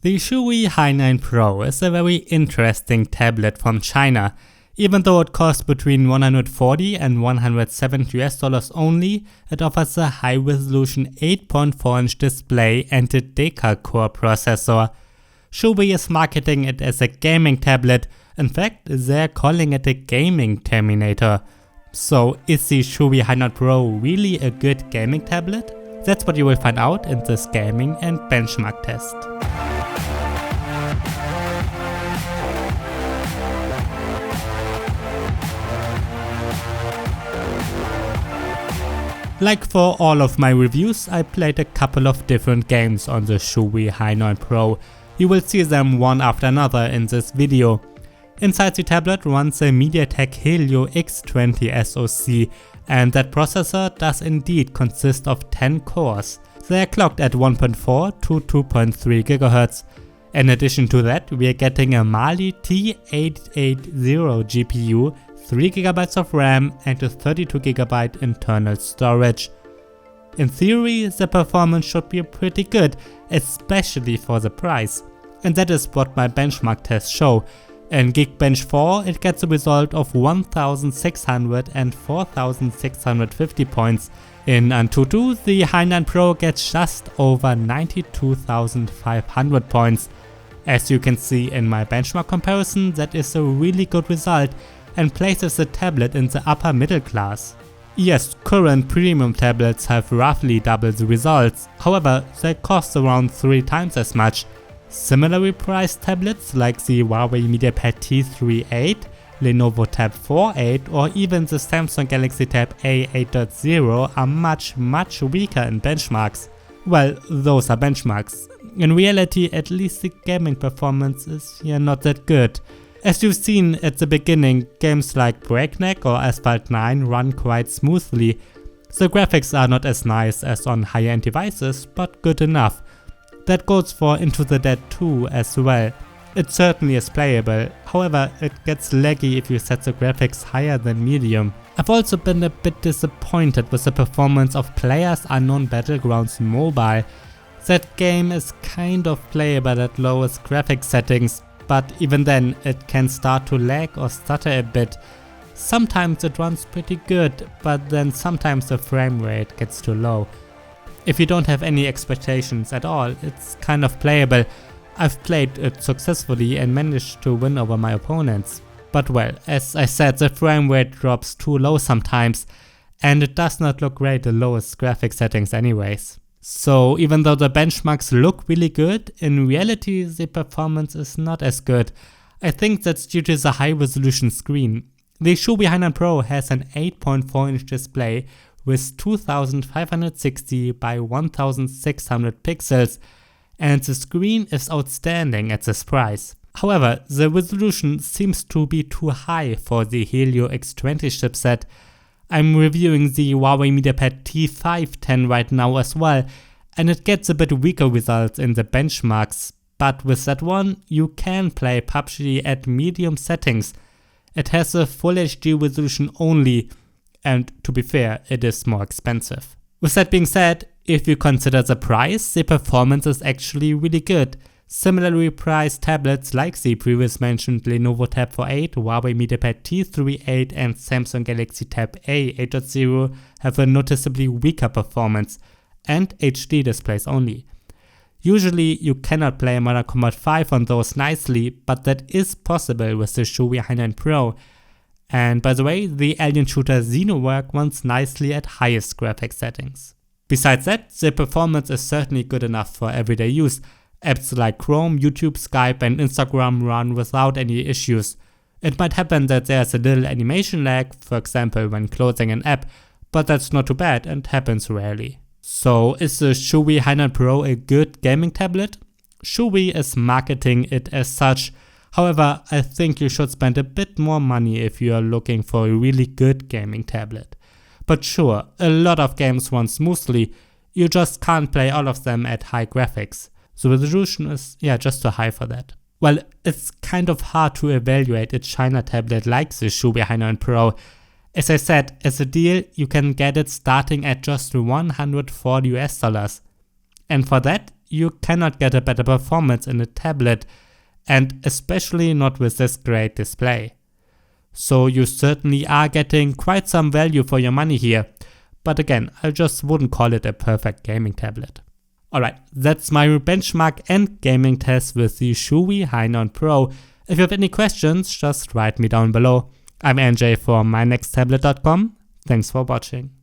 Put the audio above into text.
The Chuwi Hi9 Pro is a very interesting tablet from China. Even though it costs between $140 and $170 only, it offers a high-resolution 8.4-inch display and a deca-core processor. Chuwi is marketing it as a gaming tablet. In fact, they're calling it a gaming Terminator. So, is the Chuwi Hi9 Pro really a good gaming tablet? That's what you will find out in this gaming and benchmark test. Like for all of my reviews, I played a couple of different games on the Chuwi Hi9 Pro. You will see them one after another in this video. Inside the tablet runs a MediaTek Helio X20 SoC, and that processor does indeed consist of 10 cores. They are clocked at 1.4 to 2.3 GHz. In addition to that, we are getting a Mali T880 GPU, 3GB of RAM and a 32GB internal storage. In theory, the performance should be pretty good, especially for the price. And that is what my benchmark tests show. In Geekbench 4, it gets a result of 1600 and 4650 points. In AnTuTu, the Hi9 Pro gets just over 92,500 points. As you can see in my benchmark comparison, that is a really good result and places the tablet in the upper middle class. Yes, current premium tablets have roughly double the results, however they cost around 3 times as much. Similarly priced tablets like the Huawei MediaPad T38, Lenovo Tab 4.8 or even the Samsung Galaxy Tab A8.0 are much weaker in benchmarks. Well, those are benchmarks. In reality, at least the gaming performance is not that good. As you've seen at the beginning, games like Breakneck or Asphalt 9 run quite smoothly. The graphics are not as nice as on higher-end devices, but good enough. That goes for Into the Dead 2 as well. It certainly is playable, however it gets laggy if you set the graphics higher than medium. I've also been a bit disappointed with the performance of Players Unknown Battlegrounds Mobile. That game is kind of playable at lowest graphics settings, but even then it can start to lag or stutter a bit. Sometimes it runs pretty good, but then sometimes the frame rate gets too low. If you don't have any expectations at all, it's kind of playable. I've played it successfully and managed to win over my opponents. But well, as I said, the frame rate drops too low sometimes, and it does not look great at lowest graphics settings anyways. So even though the benchmarks look really good, in reality the performance is not as good. I think that's due to the high resolution screen. The Chuwi Hi9 Pro has an 8.4-inch display with 2560 by 1600 pixels, and the screen is outstanding at this price. However, the resolution seems to be too high for the Helio X20 chipset. I'm reviewing the Huawei MediaPad T510 right now as well, and it gets a bit weaker results in the benchmarks, but with that one you can play PUBG at medium settings. It has a Full HD resolution only, and to be fair, it is more expensive. With that being said, if you consider the price, the performance is actually really good. Similarly priced tablets like the previous mentioned Lenovo Tab 4.8, Huawei MediaPad T38 and Samsung Galaxy Tab A8.0 have a noticeably weaker performance and HD displays only. Usually you cannot play Modern Combat 5 on those nicely, but that is possible with the Chuwi Hi9 Pro. And by the way, the alien shooter Xenowork runs nicely at highest graphics settings. Besides that, the performance is certainly good enough for everyday use. Apps like Chrome, YouTube, Skype and Instagram run without any issues. It might happen that there's a little animation lag, for example when closing an app, but that's not too bad and happens rarely. So is the Chuwi Hi9 Pro a good gaming tablet? Chuwi is marketing it as such. However, I think you should spend a bit more money if you are looking for a really good gaming tablet. But sure, a lot of games run smoothly, you just can't play all of them at high graphics. The resolution is just too high for that. Well, it's kind of hard to evaluate a China tablet like the Chuwi Hi9 Pro. As I said, as a deal you can get it starting at just $140 US. And for that you cannot get a better performance in a tablet, and especially not with this great display. So you certainly are getting quite some value for your money here, but again, I just wouldn't call it a perfect gaming tablet. Alright, that's my benchmark and gaming test with the Chuwi Hi9 Pro. If you have any questions, just write me down below. I'm NJ from mynexttablet.com. Thanks for watching.